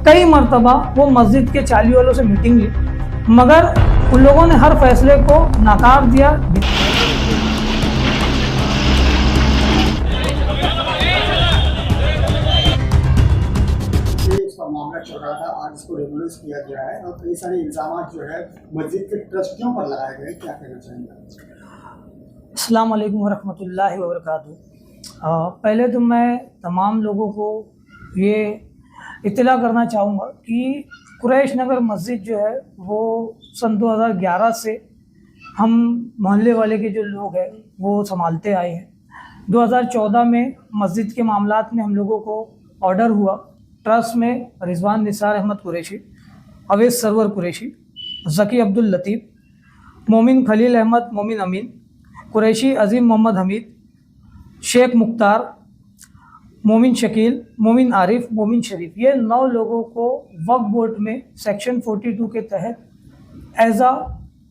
कई मरतबा वो मस्जिद के चाली वालों से मीटिंग ली, मगर उन लोगों ने हर फैसले को नाकार दिया। इसका मामला चल रहा था, आज इसको रेगुलराइज किया गया है और कई सारे इल्जाम जो है मस्जिद के ट्रस्टियों पर लगाए गए, क्या कहना चाहेंगे? अस्सलाम वालेकुम वरहमतुल्लाहि वबरकातुहू। पहले तो मैं तमाम लोगों को ये इत्तला करना चाहूँगा कि कुरैश नगर मस्जिद जो है वो सन 2011 से हम मोहल्ले वाले के जो लोग हैं वो संभालते आए हैं। 2014 में मस्जिद के मामलात में हम लोगों को ऑर्डर हुआ, ट्रस्ट में रिजवान निसार अहमद कुरैशी, अवैस सरवर कुरैशी, ज़की अब्दुल लतीफ़, मोमिन खलील अहमद मोमिन अमीन कुरैशी, अजीम मोहम्मद हमीद, शेख मुख्तार, मोमिन शकील, मोमिन आरिफ, मोमिन शरीफ, ये 9 लोगों को वक्फ बोर्ड में सेक्शन 42 के तहत एज आ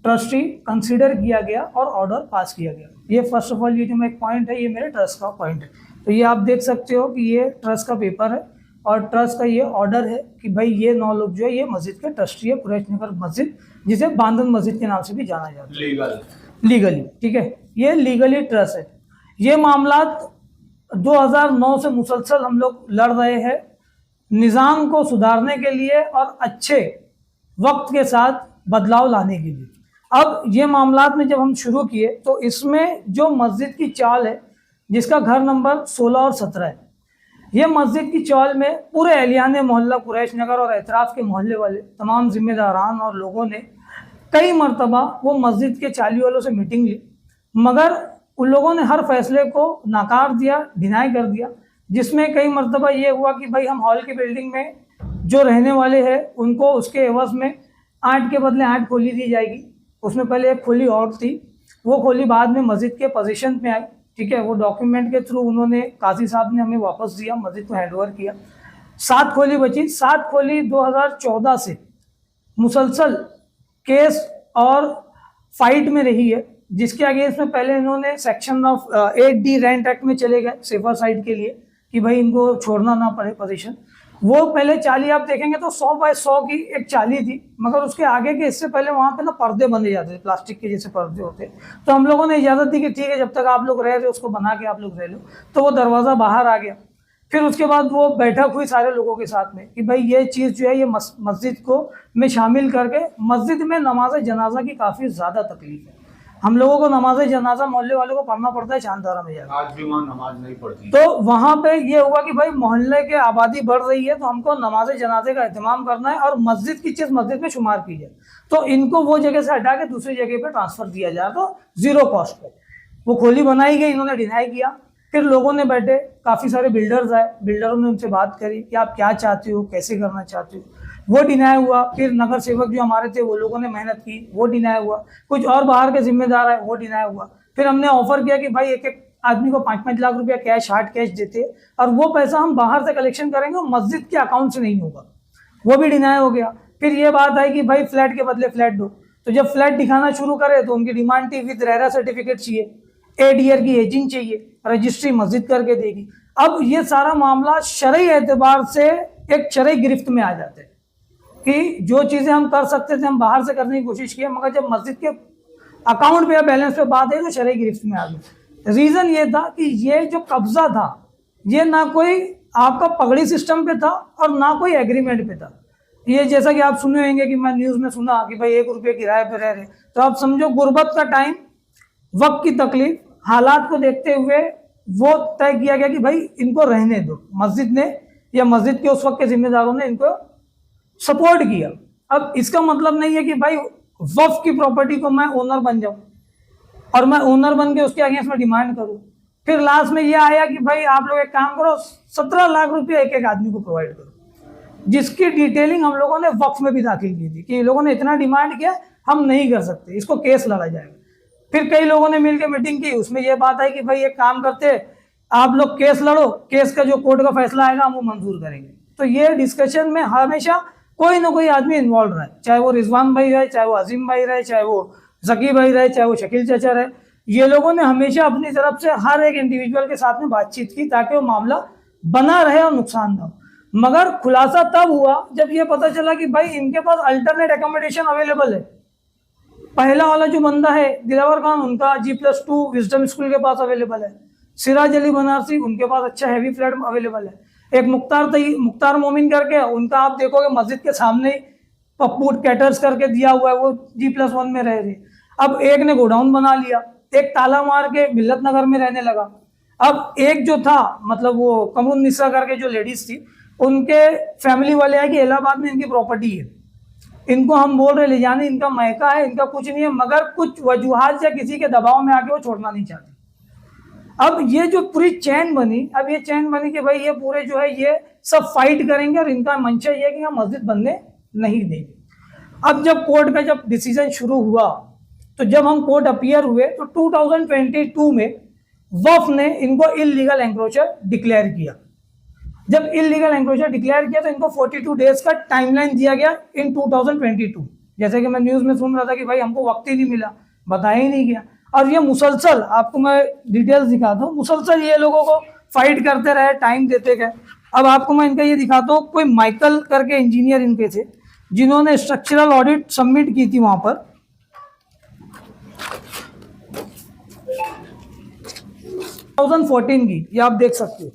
ट्रस्टी कंसीडर किया गया और ऑर्डर पास किया गया। ये फर्स्ट ऑफ ऑल ये जो मैं एक पॉइंट है, ये मेरे ट्रस्ट का पॉइंट है। तो ये आप देख सकते हो कि ये ट्रस्ट का पेपर है और ट्रस्ट का ये ऑर्डर है कि भाई ये 9 लोग जो है ये मस्जिद के ट्रस्टी है, कुरैश नगर मस्जिद, जिसे बांधन मस्जिद के नाम से भी जाना जाता है लीगली, ठीक है, ये लीगली ट्रस्ट है। ये मामलात 2009 से मुसलसल हम लोग लड़ रहे हैं निज़ाम को सुधारने के लिए और अच्छे वक्त के साथ बदलाव लाने के लिए। अब ये मामलात में जब हम शुरू किए तो इसमें जो मस्जिद की चाल है जिसका घर नंबर 16 और 17 है, ये मस्जिद की चाल में पूरे एहलियान मोहल्ला कुरैश नगर और एतराफ़ के मोहल्ले वाले तमाम जिम्मेदारान और लोगों ने कई मरतबा वो मस्जिद के चाली वालों से मीटिंग ली, मगर उन लोगों ने हर फैसले को नाकार दिया, डिनाई कर दिया, जिसमें कई मरतबा ये हुआ कि भाई हम हॉल की बिल्डिंग में जो रहने वाले हैं उनको उसके एवज़ में 8 के बदले 8 खोली दी जाएगी। उसमें पहले एक खोली और थी, वो खोली बाद में मस्जिद के पोजीशन में आई, ठीक है, वो डॉक्यूमेंट के थ्रू उन्होंने काजी साहब ने हमें वापस दिया, मस्जिद को हैंडओवर किया। 7 खोली बची। 7 खोली 2014 से मुसलसल केस और फाइट में रही है, जिसके अगेंस्ट में पहले इन्होंने section of 8D rent act में चले गए सेफर साइड के लिए कि भाई इनको छोड़ना ना पड़े पोजीशन। वो पहले चाली आप देखेंगे तो 100 बाय 100 की एक चाली थी, मगर उसके आगे के इससे पहले वहाँ पे ना पर्दे बंधे जाते थे, प्लास्टिक के जैसे पर्दे होते। तो हम लोगों ने इजाज़त दी कि ठीक है, जब तक आप लोग रह रहे उसको बना के आप लोग रह लो। तो वो दरवाज़ा बाहर आ गया। फिर उसके बाद वो बैठक हुई सारे लोगों के साथ में कि भाई ये चीज़ जो है ये मस्जिद को में शामिल करके, मस्जिद में नमाज जनाजा की काफ़ी ज़्यादा तकलीफ है। हम लोगों को नमाज जनाजा मोहल्ले वालों को पढ़ना पड़ता है चांदारा में जाकर, आज भी वहाँ नमाज नहीं पढ़ती। तो वहाँ पे ये हुआ कि भाई मोहल्ले के आबादी बढ़ रही है तो हमको नमाज जनाजे का एहतमाम करना है और मस्जिद की चीज़ मस्जिद में शुमार की जाए। तो इनको वो जगह से हटा के दूसरी जगह पे ट्रांसफ़र दिया जाए, तो 0 कॉस्ट पे वो खोली बनाई गई। इन्होंने डिनाई किया। फिर लोगों ने बैठे, काफ़ी सारे बिल्डर्स आए, बिल्डरों ने उनसे बात करी कि आप क्या चाहते हो, कैसे करना चाहते हो, वो डिनाई हुआ। फिर नगर सेवक जो हमारे थे वो लोगों ने मेहनत की, वो डिनाई हुआ। कुछ और बाहर के जिम्मेदार आए, वो डिनाई हुआ। फिर हमने ऑफर किया कि भाई एक एक आदमी को 5-5 लाख रुपया कैश, हार्ड कैश देते और वो पैसा हम बाहर से कलेक्शन करेंगे और मस्जिद के अकाउंट से नहीं होगा, वो भी डिनाई हो गया। फिर ये बात आई कि भाई फ्लैट के बदले फ्लैट दो। तो जब फ्लैट दिखाना शुरू करे तो उनकी डिमांड थी विद रेरा सर्टिफिकेट चाहिए, 8 ईयर की एजिंग चाहिए, रजिस्ट्री मस्जिद करके देगी। अब ये सारा मामला शरई एतबार से एक शरई गिरफ्त में आ जाते हैं कि जो चीज़ें हम कर सकते थे हम बाहर से करने की कोशिश की, मगर जब मस्जिद के अकाउंट पे या बैलेंस पे बात है तो शरई गिरफ्त में आ गई। रीज़न ये था कि ये जो कब्ज़ा था ये ना कोई आपका पगड़ी सिस्टम पे था और ना कोई एग्रीमेंट पे था। ये जैसा कि आप सुने होंगे कि मैं न्यूज़ में सुना कि भाई 1 रुपये किराए पे रह रहे, तो आप समझो गुर्बत का टाइम, वक्त की तकलीफ, हालात को देखते हुए वो तय किया गया कि भाई इनको रहने दो। मस्जिद ने या मस्जिद के उस वक्त के जिम्मेदारों ने इनको सपोर्ट किया। अब इसका मतलब नहीं है कि भाई वक्फ की प्रॉपर्टी को मैं ओनर बन जाऊं और मैं ओनर बन के उसके अगेंस्ट में डिमांड करूं। फिर लास्ट में ये आया कि भाई आप लोग एक काम करो, 17 लाख रुपये एक एक आदमी को प्रोवाइड करो, जिसकी डिटेलिंग हम लोगों ने वक्फ में भी दाखिल की थी कि ये लोगों ने इतना डिमांड किया, हम नहीं कर सकते, इसको केस लड़ा जाएगा। फिर कई लोगों ने मिलकर मीटिंग की, उसमें यह बात आई कि भाई एक काम करते, आप लोग केस लड़ो, केस का जो कोर्ट का फैसला आएगा हम वो मंजूर करेंगे। तो ये डिस्कशन में हमेशा कोई ना कोई आदमी इन्वॉल्व रहे, चाहे वो रिजवान भाई रहे, चाहे वो अजीम भाई रहे, चाहे वो ज़की भाई रहे, चाहे वो शकील चाचा रहे। ये लोगों ने हमेशा अपनी तरफ से हर एक इंडिविजुअल के साथ में बातचीत की ताकि वो मामला बना रहे और नुकसान ना हो। मगर खुलासा तब हुआ जब ये पता चला कि भाई इनके पास अल्टरनेट एकोमोडेशन अवेलेबल है। पहला वाला जो बंदा है दिलावर खान, उनका G+2 विजडम स्कूल के पास अवेलेबल है। सिराज अली बनारसी, उनके पास अच्छा हैवी फ्लैट अवेलेबल है। एक मुख्तार मोमिन करके, उनका आप देखोगे मस्जिद के सामने ही पप्पू कैटर्स करके दिया हुआ है, वो G+1 में रह रहे। अब एक ने गोडाउन बना लिया, एक ताला मार के मिल्लत नगर में रहने लगा। अब एक जो था मतलब वो कमरुन्निसा करके जो लेडीज थी, उनके फैमिली वाले हैं कि इलाहाबाद में इनकी प्रॉपर्टी है, इनको हम बोल रहे ले जाने, इनका महका है, इनका कुछ नहीं है, मगर कुछ वजूहात से किसी के दबाव में आके वो छोड़ना नहीं चाहते। अब ये जो पूरी चैन बनी, अब ये चैन बनी कि भाई ये पूरे जो है ये सब फाइट करेंगे और इनका मंशा ये है कि हम मस्जिद बनने नहीं देंगे। अब जब कोर्ट का जब डिसीजन शुरू हुआ, तो जब हम कोर्ट अपीयर हुए तो 2022 में वक्फ ने इनको इलीगल एंक्रोचर डिक्लेयर किया। जब इलीगल एंक्रोचर डिक्लेयर किया तो इनको 42 डेज का टाइमलाइन दिया गया इन 2022। जैसे कि मैं न्यूज़ में सुन रहा था कि भाई हमको वक्त ही नहीं मिला, बताया ही नहीं गया। और ये मुसलसल, आपको मैं डिटेल्स दिखाता हूँ, मुसलसल ये लोगों को फाइट करते रहे, टाइम देते गए। अब आपको मैं इनका ये दिखाता हूँ, कोई माइकल करके इंजीनियर इनके थे, जिन्होंने स्ट्रक्चरल ऑडिट सबमिट की थी वहाँ पर। 2014 की, ये आप देख सकते हो,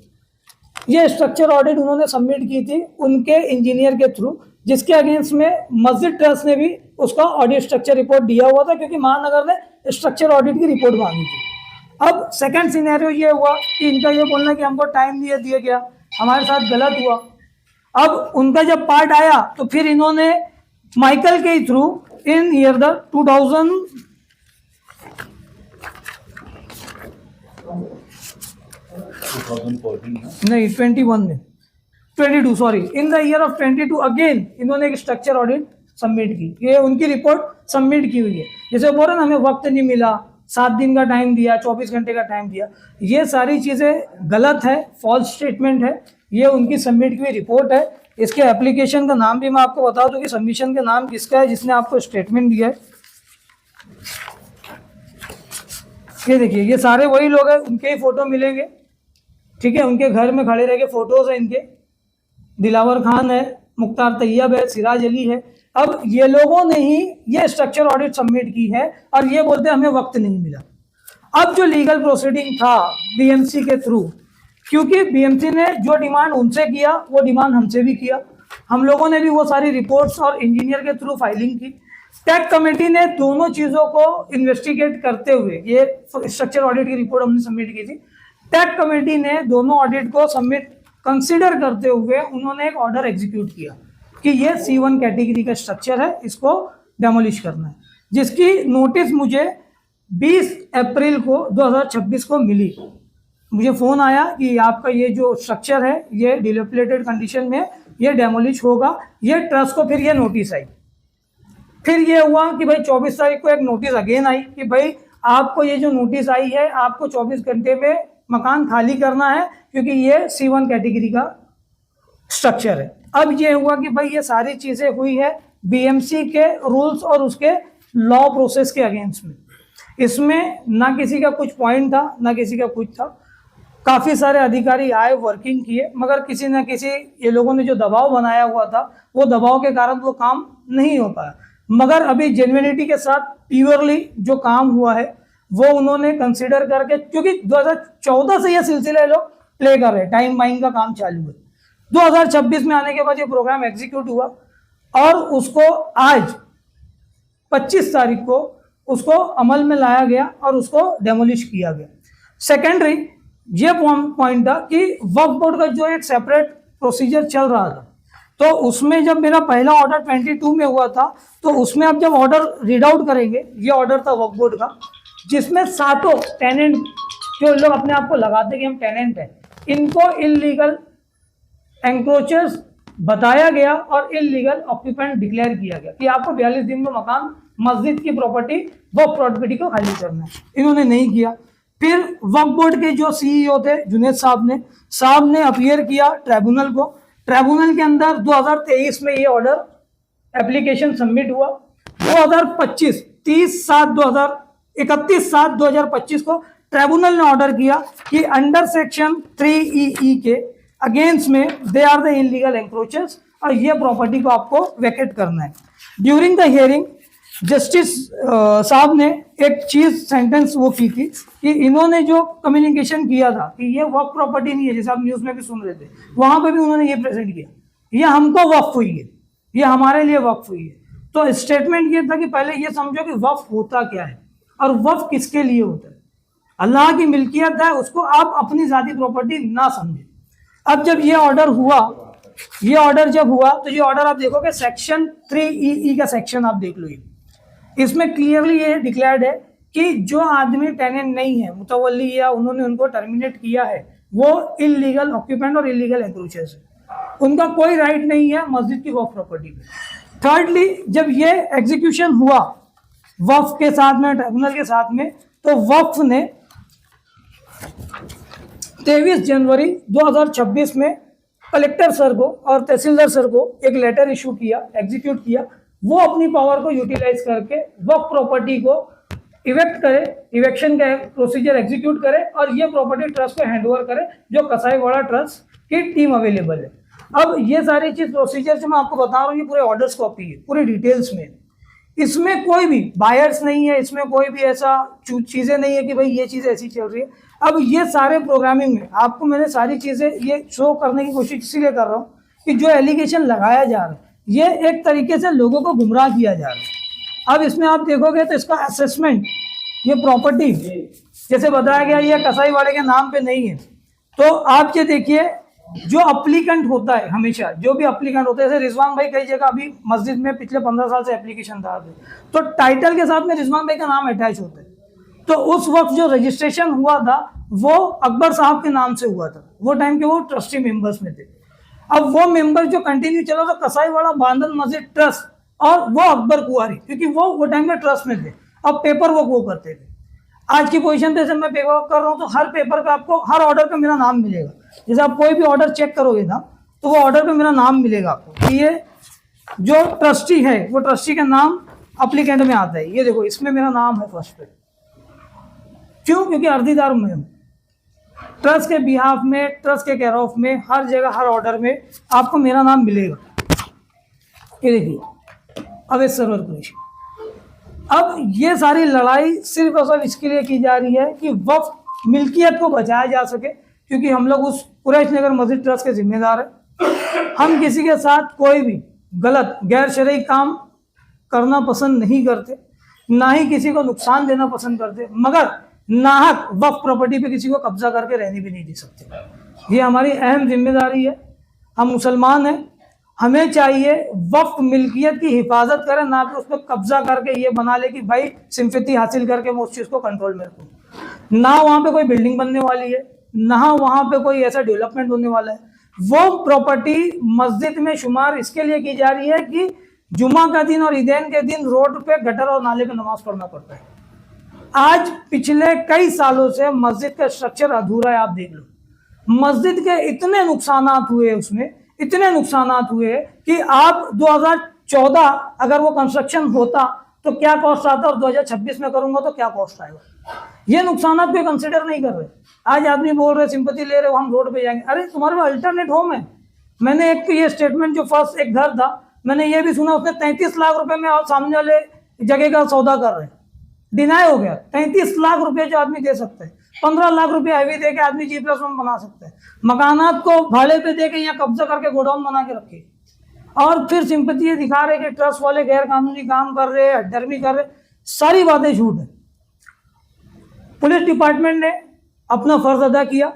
ये स्ट्रक्चर ऑडिट उन्होंने सबमिट की थी उनके इंजीनियर के थ्रू, जिसके अगेंस्ट में मस्जिद ट्रस्ट ने भी उसका ऑडिट स्ट्रक्चर रिपोर्ट दिया हुआ था, क्योंकि महानगर ने स्ट्रक्चर ऑडिट की रिपोर्ट मांगी थी। अब सेकंड सिनेरियो ये हुआ कि इनका ये बोलना कि हमको टाइम नहीं दिया गया, हमारे साथ गलत हुआ। अब उनका जब पार्ट आया तो फिर इन्होंने माइकल के थ्रू इन ईयर द 21 में 22 sorry in the year of 22 again इन्होंने एक स्ट्रक्चर ऑडिट सबमिट की। ये उनकी रिपोर्ट सबमिट की हुई है। जैसे बोल रहे ना, हमें वक्त नहीं मिला, 7 दिन का टाइम दिया, 24 घंटे का टाइम दिया, ये सारी चीज़ें गलत है, फॉल्स स्टेटमेंट है। ये उनकी सबमिट की हुई रिपोर्ट है। इसके एप्लीकेशन का नाम भी मैं आपको बता दूं कि सबमिशन का नाम किसका है जिसने आपको स्टेटमेंट दिया है। ये देखिए, ये सारे वही लोग हैं, उनके ही फोटो मिलेंगे, ठीक है, उनके घर में खड़े रह के फोटोज हैं इनके। दिलावर खान है, मुख्तार तैयब है, सिराज अली है। अब ये लोगों ने ही ये स्ट्रक्चर ऑडिट सबमिट की है और ये बोलते हैं हमें वक्त नहीं मिला। अब जो लीगल प्रोसीडिंग था बीएमसी के थ्रू, क्योंकि बीएमसी ने जो डिमांड उनसे किया वो डिमांड हमसे भी किया, हम लोगों ने भी वो सारी रिपोर्ट्स और इंजीनियर के थ्रू फाइलिंग की। टेक कमेटी ने दोनों चीज़ों को इन्वेस्टिगेट करते हुए, ये स्ट्रक्चर ऑडिट की रिपोर्ट हमने सबमिट की थी, टेक कमेटी ने दोनों ऑडिट को सबमिट कंसिडर करते हुए उन्होंने एक ऑर्डर एग्जीक्यूट किया कि ये C1 कैटेगरी का स्ट्रक्चर है, इसको डेमोलिश करना है, जिसकी नोटिस मुझे 20 अप्रैल को 2026 को मिली। मुझे फ़ोन आया कि आपका ये जो स्ट्रक्चर है ये डिलेपिलेटेड कंडीशन में, ये डेमोलिश होगा। ये ट्रस्ट को फिर ये नोटिस आई। फिर ये हुआ कि भाई 24 तारीख को एक नोटिस अगेन आई कि भाई आपको ये जो नोटिस आई है, आपको 24 घंटे में मकान खाली करना है, क्योंकि ये C1 कैटेगरी का स्ट्रक्चर है। अब ये हुआ कि भाई ये सारी चीज़ें हुई है बीएमसी के रूल्स और उसके लॉ प्रोसेस के अगेंस्ट में। इसमें ना किसी का कुछ पॉइंट था, ना किसी का कुछ था। काफ़ी सारे अधिकारी आए, वर्किंग किए, मगर किसी न किसी ये लोगों ने जो दबाव बनाया हुआ था, वो दबाव के कारण वो काम नहीं हो पाया। मगर अभी जेन्युइनिटी के साथ प्योरली जो काम हुआ है वो उन्होंने कंसिडर करके, क्योंकि 2014 से ये सिलसिले लोग प्ले कर रहे हैं, टाइम बाइंग का काम चालू है। 2026 में आने के बाद ये प्रोग्राम एग्जीक्यूट हुआ और उसको आज 25 तारीख को उसको अमल में लाया गया और उसको डेमोलिश किया गया। सेकेंडरी ये पॉइंट था कि वक्फ बोर्ड का जो एक सेपरेट प्रोसीजर चल रहा था, तो उसमें जब मेरा पहला ऑर्डर 22 में हुआ था, तो उसमें आप जब ऑर्डर रीड आउट करेंगे, ये ऑर्डर था वक्फ बोर्ड का, जिसमें सातों टेनेंट जो लोग अपने आप को लगाते कि हम टेनेंट हैं, इनको इलीगल एंक्रोचर्स बताया गया और इलीगल ऑक्यूपेंट डिक्लेयर किया गया कि आपको 42 दिन में मकान, मस्जिद की प्रॉपर्टी, वक्फ प्रॉपर्टी को खाली करना है। इन्होंने नहीं किया। फिर वक्फ बोर्ड के जो सीईओ थे जुनेद साहब ने अपीयर किया ट्राइब्यूनल को। ट्राइब्यूनल के अंदर 2023 में ये ऑर्डर एप्लीकेशन सबमिट हुआ। 2025 31/7/2025 को ट्राइब्यूनल ने ऑर्डर किया कि अंडर सेक्शन 3EE के अगेंस्ट में दे आर द इलीगल एंक्रोचर्स, और ये प्रॉपर्टी को आपको वैकेट करना है। ड्यूरिंग द हियरिंग जस्टिस साहब ने एक चीज सेंटेंस वो की थी कि इन्होंने जो कम्युनिकेशन किया था कि ये वक्फ प्रॉपर्टी नहीं है, जैसे आप न्यूज़ में भी सुन रहे थे, वहां पे भी उन्होंने ये प्रेजेंट किया, ये हमको वक्फ हुई है, ये हमारे लिए वक्फ हुई है। तो स्टेटमेंट ये था कि पहले ये समझो कि वक्फ होता क्या है और वक्फ किसके लिए होता है। अल्लाह की मिल्कियत है, उसको आप अपनी ज़ाती प्रॉपर्टी ना समझें। अब जब ये ऑर्डर हुआ, ये ऑर्डर जब हुआ तो ये ऑर्डर आप देखोगे सेक्शन 3E का सेक्शन आप देख लो, इसमें क्लियरली ये डिक्लेयर्ड है कि जो आदमी टेनेंट नहीं है, मुतवल्ली या उन्होंने उनको टर्मिनेट किया है, वो इलीगल ऑक्यूपेंट और इलीगल एंक्रोचर्स है, उनका कोई राइट नहीं है मस्जिद की वक्फ प्रॉपर्टी पे। थर्डली, जब ये एग्जीक्यूशन हुआ वक्फ के साथ में, ट्रिब्यूनल के साथ में, तो वक्फ ने 23 जनवरी 2026 में कलेक्टर सर को और तहसीलदार सर को एक लेटर इशू किया, एग्जीक्यूट किया, वो अपनी पावर को यूटिलाइज करके वक्फ प्रॉपर्टी को इवेक्ट करे, इवेक्शन का प्रोसीजर एग्जीक्यूट करे और ये प्रॉपर्टी ट्रस्ट को हैंडओवर करे, जो कसाईवाड़ा ट्रस्ट की टीम अवेलेबल है। अब ये सारी चीज प्रोसीजर जो मैं आपको बता रहा हूँ, ये पूरे ऑर्डर्स कॉपी है, पूरी डिटेल्स में, इसमें कोई भी बायर्स नहीं है, इसमें कोई भी ऐसा चीज़ें नहीं है कि भाई ये चीज़ ऐसी चल रही है। अब ये सारे प्रोग्रामिंग में आपको मैंने सारी चीज़ें ये शो करने की कोशिश इसीलिए कर रहा हूँ कि जो एलिगेशन लगाया जा रहा है ये एक तरीके से लोगों को गुमराह किया जा रहा है। अब इसमें आप देखोगे तो इसका असेसमेंट, ये प्रॉपर्टी जैसे बताया गया ये कसाईवाड़े के नाम पे नहीं है, तो आप ये देखिए जो अप्लीकेंट होता है, हमेशा जो भी अप्लीकेंट होता है, जैसे रिजवान भाई कई जगह अभी मस्जिद में पिछले 15 साल से एप्लीकेशन था, तो टाइटल के साथ में रिजवान भाई का नाम अटैच होता है। तो उस वक्त जो रजिस्ट्रेशन हुआ था वो अकबर साहब के नाम से हुआ था, वो टाइम के वो ट्रस्टी मेंबर्स में थे। अब वो मेंबर जो कंटिन्यू चला था कसाईवाड़ा बांधन मस्जिद ट्रस्ट, और वो अकबर कुआरी, क्योंकि वो टाइम में ट्रस्ट में थे, अब पेपर वर्क वो करते थे। आज की पोजीशन पे जब मैं पेपर वर्क कर रहा हूँ तो हर पेपर पे आपको, हर ऑर्डर पे मेरा नाम मिलेगा। जैसे आप कोई भी ऑर्डर चेक करोगे ना तो वो ऑर्डर पे मेरा नाम मिलेगा आपको कि ये जो ट्रस्टी है वो ट्रस्टी का नाम अप्लीकेंट में आता है। ये देखो इसमें मेरा नाम है फर्स्ट पे, क्यों? क्योंकि अर्जीदार मैं हूँ। ट्रस्ट के बिहाफ में, ट्रस्ट के केयर ऑफ में, हर जगह हर ऑर्डर में आपको मेरा नाम मिलेगा। ये देखिए अवैध सर्वर कुरैशी। अब ये सारी लड़ाई सिर्फ और सिर्फ इसके लिए की जा रही है कि वक्फ मिल्कियत को बचाया जा सके, क्योंकि हम लोग उस कुरैश नगर मस्जिद ट्रस्ट के जिम्मेदार हैं। हम किसी के साथ कोई भी गलत गैर शरई काम करना पसंद नहीं करते, ना ही किसी को नुकसान देना पसंद करते, मगर नाहक वक्फ प्रॉपर्टी पे किसी को कब्जा करके रहने भी नहीं दे सकते। ये हमारी अहम जिम्मेदारी है। हम मुसलमान हैं, हमें चाहिए वक्फ मिल्कियत की हिफाजत करें, ना कि उस पर कब्जा करके ये बना ले कि भाई सिंपैथी हासिल करके मैं उस चीज़ को कंट्रोल में रखूँ। ना वहाँ पे कोई बिल्डिंग बनने वाली है, ना वहाँ पे कोई ऐसा डेवलपमेंट होने वाला है। वो प्रॉपर्टी मस्जिद में शुमार इसके लिए की जा रही है कि जुमा का दिन और ईदैन के दिन रोड पे गटर और नाले पे नमाज पढ़ना पड़ता है। आज पिछले कई सालों से मस्जिद का स्ट्रक्चर अधूरा है। आप देख लो मस्जिद के इतने नुकसानात हुए, उसमें इतने नुकसानात हुए कि आप 2014 अगर वो कंस्ट्रक्शन होता तो क्या कॉस्ट आता, और 2026 में करूंगा तो क्या कॉस्ट आएगा। ये नुकसानात पे कंसिडर नहीं कर रहे। आज आदमी बोल रहे सिंपैथी ले रहे हो, हम रोड पे जाएंगे। अरे तुम्हारे पास अल्टरनेट होम है। मैंने एक ये स्टेटमेंट, जो फर्स्ट एक घर था, मैंने ये भी सुना उसने 33 लाख रुपए में सामने वाले जगह का सौदा कर रहे हैं, डिनाई हो गया। 33 लाख रुपए जो आदमी दे सकते हैं, 15 लाख रुपए हैवी दे के आदमी G+1 बना सकते हैं, मकानात को भाड़े पे दे के यहाँ कब्जा करके गोडाउन बना के रखे, और फिर सिंपैथी दिखा रहे कि ट्रस्ट वाले गैर कानूनी काम कर रहे हैं, डरमी कर रहे। सारी बातें झूठ है। पुलिस डिपार्टमेंट ने अपना फर्ज अदा किया,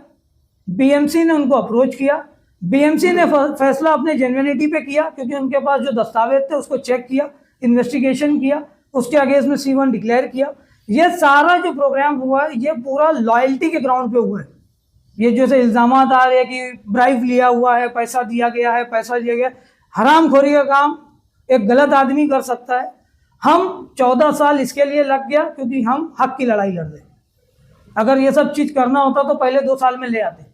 BMC ने उनको अप्रोच किया, BMC ने फैसला अपने जेन्युइनिटी पे किया, क्योंकि उनके पास जो दस्तावेज थे उसको चेक किया, इन्वेस्टिगेशन किया, उसके अगेंस्ट में C1 डिक्लेयर किया। ये सारा जो प्रोग्राम हुआ है ये पूरा लॉयल्टी के ग्राउंड पे हुआ है। ये जैसे इल्जाम आ रहे हैं कि ब्राइब लिया हुआ है, पैसा दिया गया है, पैसा दिया गया, हरामखोरी का काम एक गलत आदमी कर सकता है। हम 14 साल इसके लिए लग गया क्योंकि हम हक की लड़ाई लड़ रहे। अगर ये सब चीज़ करना होता तो पहले 2 साल में ले आते।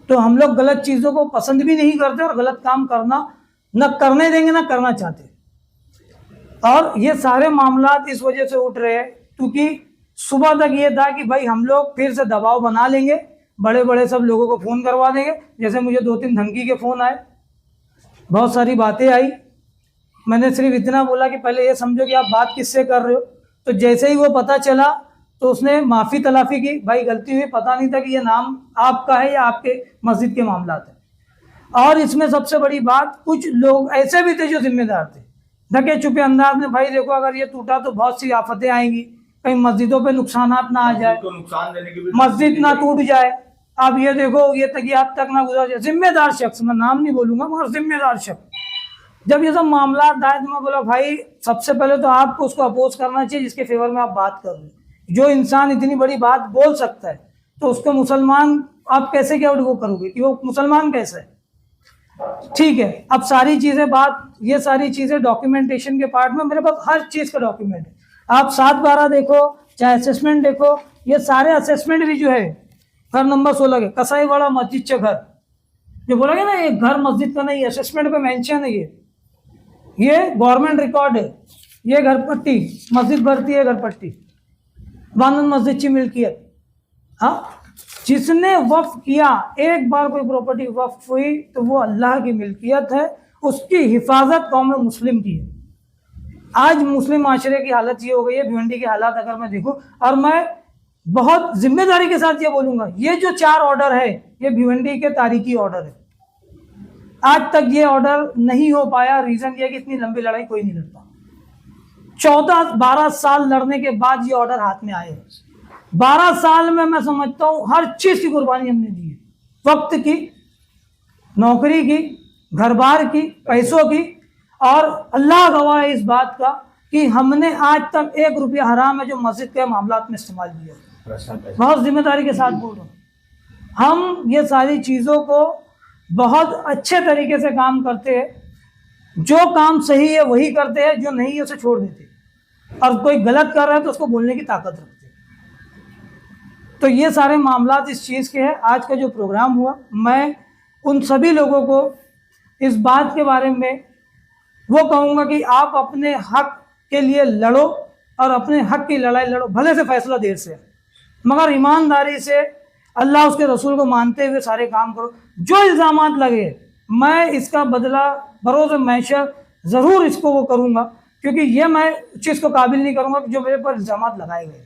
तो हम लोग गलत चीज़ों को पसंद भी नहीं करते और गलत काम करना न करने देंगे ना करना चाहते। और ये सारे मामला इस वजह से उठ रहे हैं क्योंकि सुबह तक ये था कि भाई हम लोग फिर से दबाव बना लेंगे, बड़े बड़े सब लोगों को फ़ोन करवा देंगे। जैसे मुझे 2-3 धमकी के फ़ोन आए, बहुत सारी बातें आई। मैंने सिर्फ इतना बोला कि पहले ये समझो कि आप बात किससे कर रहे हो। तो जैसे ही वो पता चला तो उसने माफ़ी तलाफ़ी की, भाई गलती हुई, पता नहीं था कि ये नाम आपका है या आपके मस्जिद के मामलात है। और इसमें सबसे बड़ी बात, कुछ लोग ऐसे भी थे जो जिम्मेदार थे, ढके छुपे अंदाज में, भाई देखो अगर ये टूटा तो बहुत सी आफतें आएंगी, कहीं मस्जिदों पे नुकसानात ना आ जाए, नुकसान देने की भी मस्जिद ना टूट जाए, आप ये देखो ये तकियात तक ना गुजर जाए। जिम्मेदार शख्स, मैं नाम नहीं बोलूंगा मगर जिम्मेदार शख्स, जब ये सब मामला आए तो मैं बोला भाई सबसे पहले तो आपको उसको अपोज करना चाहिए जिसके फेवर में आप बात कर रहे हैं। जो इंसान इतनी बड़ी बात बोल सकता है तो उसको मुसलमान आप कैसे क्या वो करोगे कि वो मुसलमान कैसे है? ठीक है, अब सारी चीज़ें ये सारी चीज़ें डॉक्यूमेंटेशन के पार्ट में मेरे पास हर चीज़ का डॉक्यूमेंट है। आप 7/12 देखो चाहे असेसमेंट देखो, ये सारे असेसमेंट भी जो है घर नंबर 16 के कसाईवाड़ा मस्जिद चे घर, जो बोला गया ना ये घर मस्जिद का नहीं, असेसमेंट पे मेंशन है, ये गवर्नमेंट रिकॉर्ड है। ये घर पट्टी मस्जिद भरती है, घर पट्टी बांधन मस्जिद की मिल्कियत। हाँ, जिसने वक्फ किया, एक बार कोई प्रॉपर्टी वक्फ हुई तो वो अल्लाह की मिल्कियत है, उसकी हिफाजत कौम मुस्लिम की है। आज मुस्लिम माशरे की हालत ये हो गई है, भिवंडी की हालात अगर मैं देखूं, और मैं बहुत जिम्मेदारी के साथ ये बोलूंगा, ये जो 4 ऑर्डर है ये भिवंडी के तारीखी ऑर्डर है। आज तक ये ऑर्डर नहीं हो पाया, रीजन ये कि इतनी लंबी लड़ाई कोई नहीं लड़ता। 14-12 साल लड़ने के बाद ये ऑर्डर हाथ में आए। 12 साल में मैं समझता हूँ हर चीज की कुर्बानी हमने दी है, वक्त की, नौकरी की, घर बार की, पैसों की, और अल्लाह गवाह है इस बात का कि हमने आज तक 1 रुपया हराम है जो मस्जिद के मामलात में इस्तेमाल किया। बहुत जिम्मेदारी के साथ बोल रहा हूँ, हम ये सारी चीज़ों को बहुत अच्छे तरीके से काम करते हैं। जो काम सही है वही करते हैं, जो नहीं है उसे छोड़ देते हैं, और कोई गलत कर रहा है तो उसको बोलने की ताकत रखते हैं। तो ये सारे मामलात इस चीज़ के हैं। आज का जो प्रोग्राम हुआ, मैं उन सभी लोगों को इस बात के बारे में वो कहूँगा कि आप अपने हक के लिए लड़ो, और अपने हक की लड़ाई लड़ो, भले से फैसला देर से, मगर ईमानदारी से अल्लाह उसके रसूल को मानते हुए सारे काम करो। जो इल्ज़ामात लगे मैं इसका बदला बरोज़ मैशर ज़रूर इसको वो करूँगा, क्योंकि ये मैं चीज़ को काबिल नहीं करूँगा जो मेरे पर इल्ज़ामात लगाए गए।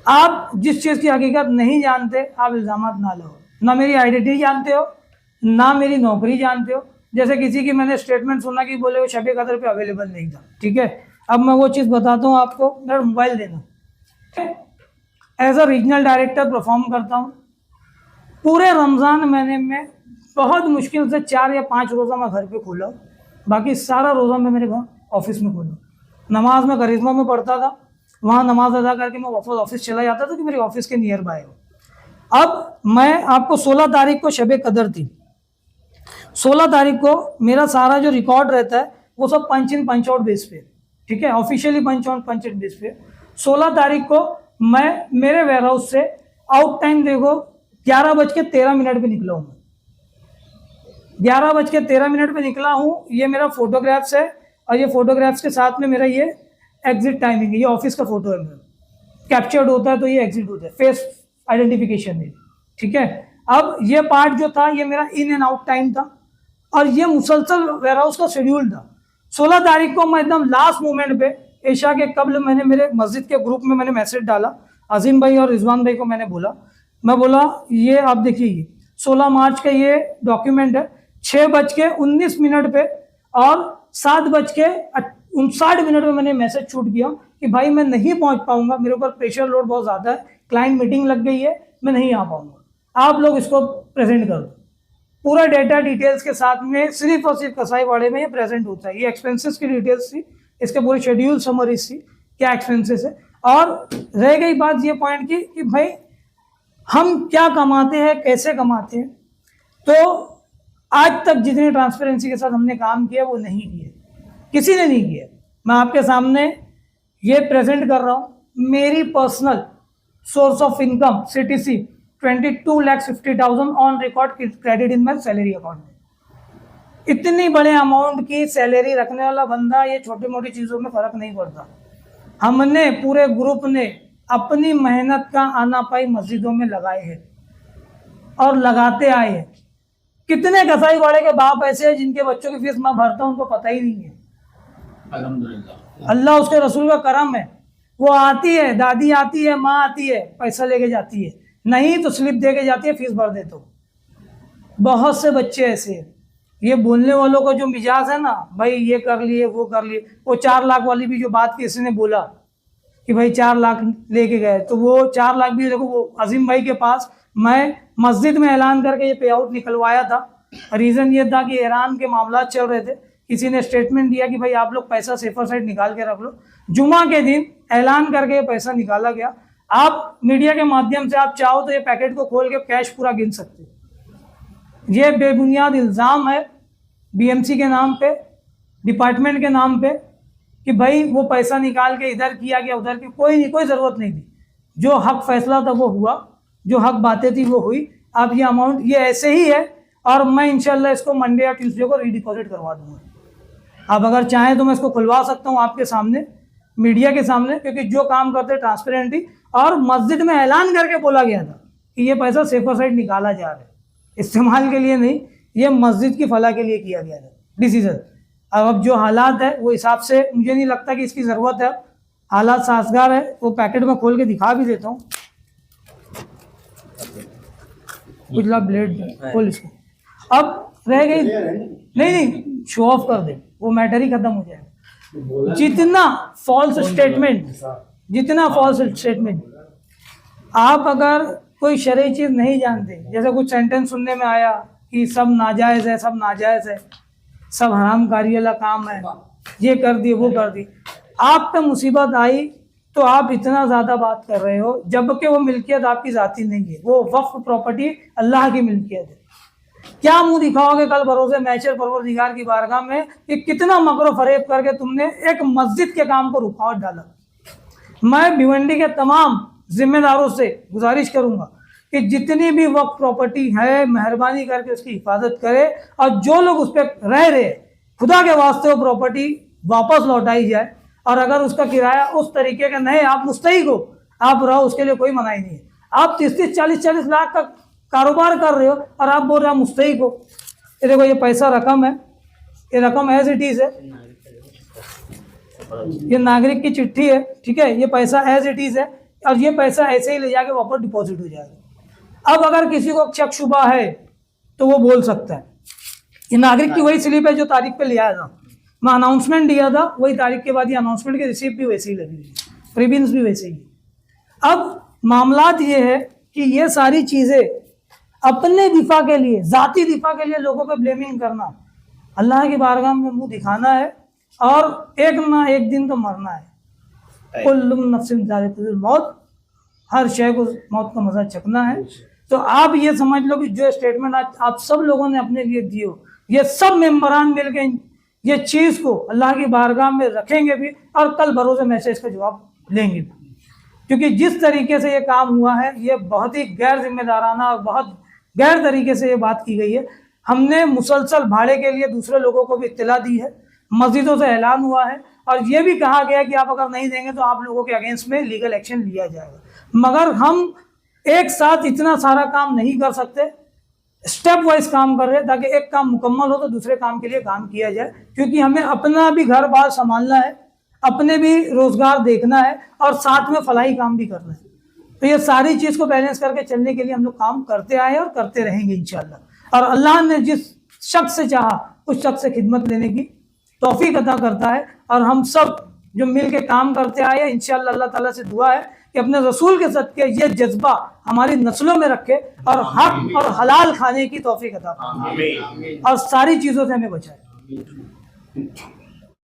आप जिस चीज़ की हकीकत नहीं जानते आप इल्ज़ामात ना लो, ना मेरी आइडेंटिटी जानते हो, ना मेरी नौकरी जानते हो। जैसे किसी की मैंने स्टेटमेंट सुना कि बोले वो शब कदर पे अवेलेबल नहीं था, ठीक है, अब मैं वो चीज़ बताता हूँ आपको, मेरा मोबाइल देना। As a regional director perform करता हूँ। पूरे रमज़ान महीने में बहुत मुश्किल से 4 या 5 रोज़ा मैं घर पे खोला, बाकी सारा रोज़ा मैं मेरे घर ऑफिस में खोला। नमाज मैं करिश्मा में पढ़ता था, वहाँ नमाज अदा करके मैं वापस ऑफिस चला जाता था कि मेरे ऑफिस के नियर बाय हो। अब मैं आपको 16 तारीख को शब कदर थी, 16 तारीख को मेरा सारा जो रिकॉर्ड रहता है वो सब पंच इन पंच आउट बेस पे, ठीक है, ऑफिशियली पंच इन बेस पे। 16 तारीख को मैं मेरे वेयर हाउस से आउट टाइम देखो 11:13 पे निकला हूँ। 11:13 पे निकला हूँ। ये मेरा फोटोग्राफ्स है, और ये फोटोग्राफ्स के साथ में मेरा ये एग्जिट टाइमिंग है। ये ऑफिस का फोटो है मेरा, कैप्चर्ड होता है तो ये एग्जिट होता है, फेस आइडेंटिफिकेशन है, ठीक है। अब ये पार्ट जो था ये मेरा इन एंड आउट टाइम था, और ये मुसलसल वेयर हाउस का शेड्यूल था। 16 तारीख को मैं एकदम लास्ट मोमेंट पे ईशा के कबल मैंने मेरे मस्जिद के ग्रुप में मैंने मैसेज डाला, अजीम भाई और रिजवान भाई को मैंने बोला, मैं बोला ये आप देखिए 16 मार्च का ये डॉक्यूमेंट है, 6:19 पे और 7:59 पे मैंने मैसेज शूट किया कि भाई मैं नहीं पहुंच पाऊंगा, मेरे ऊपर प्रेशर लोड बहुत ज़्यादा है, क्लाइंट मीटिंग लग गई है, मैं नहीं आ पाऊंगा, आप लोग इसको प्रेजेंट कर दो। पूरा डेटा डिटेल्स के साथ में सिर्फ और सिर्फ कसाईवाड़े में ये प्रेजेंट होता है। ये एक्सपेंसेस की डिटेल्स थी, इसके पूरे शेड्यूल समरीज थी, क्या एक्सपेंसेस है। और रह गई बात ये पॉइंट की कि भाई हम क्या कमाते हैं, कैसे कमाते हैं, तो आज तक जितनी ट्रांसपेरेंसी के साथ हमने काम किया वो नहीं किया, किसी ने नहीं किया। मैं आपके सामने ये प्रेजेंट कर रहा हूँ। मेरी personal source of income CTC 22,50,000 on record credit in my salary account. इतनी बड़े अमाउंट की सैलरी रखने वाला बंदा ये छोटी मोटी चीज़ों में फ़र्क नहीं पड़ता। हमने पूरे ग्रुप ने अपनी मेहनत का आना पाई मस्जिदों में लगाए हैं। और लगाते आए हैं। कितने कसाई वाले के बाप ऐसे हैं जिनके बच्चों की फीस मैं भरता हूं, उनको पता ही नहीं है। अल्हम्दुलिल्लाह। अल्लाह उसके रसूल का करम है। वो आती है, दादी आती है, माँ आती है, पैसा लेके जाती है, नहीं तो स्लिप दे के जाती है, फीस भर दे। तो बहुत से बच्चे ऐसे हैं। ये बोलने वालों का जो मिजाज है ना, भाई ये कर लिए वो कर लिए। वो 4 लाख वाली भी जो बात किसी ने बोला कि भाई 4 लाख लेके गए, तो वो 4 लाख भी देखो, वो अजीम भाई के पास मैं मस्जिद में ऐलान करके ये पे आउट निकलवाया था। रीज़न ये था कि ईरान के मामला चल रहे थे, किसी ने स्टेटमेंट दिया कि भाई आप लोग पैसा सेफर साइड निकाल के रख लो। जुमा के दिन ऐलान करके ये पैसा निकाला गया। आप मीडिया के माध्यम से आप चाहो तो ये पैकेट को खोल के कैश पूरा गिन सकते हो। ये बेबुनियाद इल्ज़ाम है बीएमसी के नाम पे, डिपार्टमेंट के नाम पे, कि भाई वो पैसा निकाल के इधर किया गया उधर की। कोई नहीं, कोई ज़रूरत नहीं थी। जो हक फैसला था वो हुआ, जो हक बातें थी वो हुई। अब ये अमाउंट ये ऐसे ही है और मैं इंशाल्लाह इसको मंडे या ट्यूसडे को रीडिपॉजिट करवा दूंगा। आप अगर चाहें तो मैं इसको खुलवा सकता हूँ आपके सामने, मीडिया के सामने, क्योंकि जो काम करते ट्रांसपेरेंटली, और मस्जिद में ऐलान करके बोला गया था कि ये पैसा सेफर साइड निकाला जा रहा है, इस्तेमाल के लिए नहीं, ये मस्जिद की फलाह के लिए किया गया था डिसीजन। अब जो हालात है वो हिसाब से मुझे नहीं लगता कि इसकी ज़रूरत है। हालात साजगार है। वो पैकेट में खोल के दिखा भी देता हूँ। उजला ब्लेड खोल इसको। अब रह गई, नहीं शो ऑफ कर दे, वो मैटर ही खत्म हो जाएगा। जितना फॉल्स स्टेटमेंट, आप अगर कोई शरई चीज़ नहीं जानते, जैसे कुछ सेंटेंस सुनने में आया कि सब नाजायज़ है, सब नाजायज़ है, सब हरामकारी वाला काम है, ये कर दी वो कर दी, आप पे मुसीबत आई तो आप इतना ज़्यादा बात कर रहे हो, जबकि वो मिल्कियत आपकी ज़ाती नहीं है, वो वक्फ प्रॉपर्टी अल्लाह की मिल्कियत है। क्या मुंह दिखाओगे कल भरोसे मैचर परवरदिगार की बारगाह में कि कितना मकरो फरेब करके तुमने एक मस्जिद के काम को रुकावट डाला। मैं भिवंडी के तमाम जिम्मेदारों से गुजारिश करूंगा कि जितनी भी वक्फ प्रॉपर्टी है, मेहरबानी करके उसकी हिफाजत करे, और जो लोग उस पर रह रहे खुदा के वास्ते वो प्रॉपर्टी वापस लौटाई जाए। और अगर उसका किराया उस तरीके का नहीं, आप मुस्तहिक हो, आप रहो, उसके लिए कोई मनाही नहीं है। आप 30-30, 40-40 लाख का कारोबार कर रहे हो और आप बोल रहे हो मुस्तहिक हो। ये देखो, ये पैसा रकम है, ये रकम एज इट इज़ है, ये नागरिक की चिट्ठी है, ठीक है, ये पैसा एज इट इज़ है, और ये पैसा ऐसे ही ले जाके वापस डिपॉजिट हो जाएगा। अब अगर किसी को शक शुबा है तो वो बोल सकता है। ये नागरिक की वही स्लिप है जो तारीख पे लिया था, मैं अनाउंसमेंट दिया था, वही तारीख के बाद ये अनाउंसमेंट की रिसीप्ट भी वैसे ही लगी हुई है, प्रीबिन्स भी वैसे ही। अब मामलात ये है कि ये सारी चीज़ें अपने दिफा के लिए, ज़ाती दिफा के लिए लोगों पे ब्लेमिंग करना, अल्लाह की बारगाह में मुंह दिखाना है, और एक ना एक दिन तो मरना है। कुल्लु नफ्सिन ज़ाइक़ातुल मौत, हर शय को मौत का मज़ा चखना है। तो आप ये समझ लो कि जो स्टेटमेंट आज आप सब लोगों ने अपने लिए दिए हो, ये सब मेंबरान मिल के ये चीज़ को अल्लाह की बारगाह में रखेंगे भी, और कल भरोसे में से इसका जवाब लेंगे भी। क्योंकि जिस तरीके से ये काम हुआ है, ये बहुत ही गैर जिम्मेदाराना और बहुत गैर तरीके से ये बात की गई है। हमने मुसलसल भाड़े के लिए दूसरे लोगों को भी इत्तला दी है, मस्जिदों से ऐलान हुआ है, और ये भी कहा गया कि आप अगर नहीं देंगे तो आप लोगों के अगेंस्ट में लीगल एक्शन लिया जाएगा। मगर हम एक साथ इतना सारा काम नहीं कर सकते, स्टेप वाइज काम कर रहे हैं, ताकि एक काम मुकम्मल हो तो दूसरे काम के लिए काम किया जाए। क्योंकि हमें अपना भी घर बार संभालना है, अपने भी रोज़गार देखना है, और साथ में फलाही काम भी करना है। तो ये सारी चीज़ को बैलेंस करके चलने के लिए हम लोग काम करते आए और करते रहेंगे इंशाअल्लाह। और अल्लाह ने जिस शख्स से चाहा उस शख्स से खिदमत लेने की तौफीक अता करता है, और हम सब जो मिल के काम करते आए हैं, इंशाअल्लाह अल्लाह ताला से दुआ है कि अपने रसूल के सदके ये जज्बा हमारी नस्लों में रखे, और हक और हलाल खाने की तौफीक अता फरमाए, और सारी चीज़ों से हमें बचाए।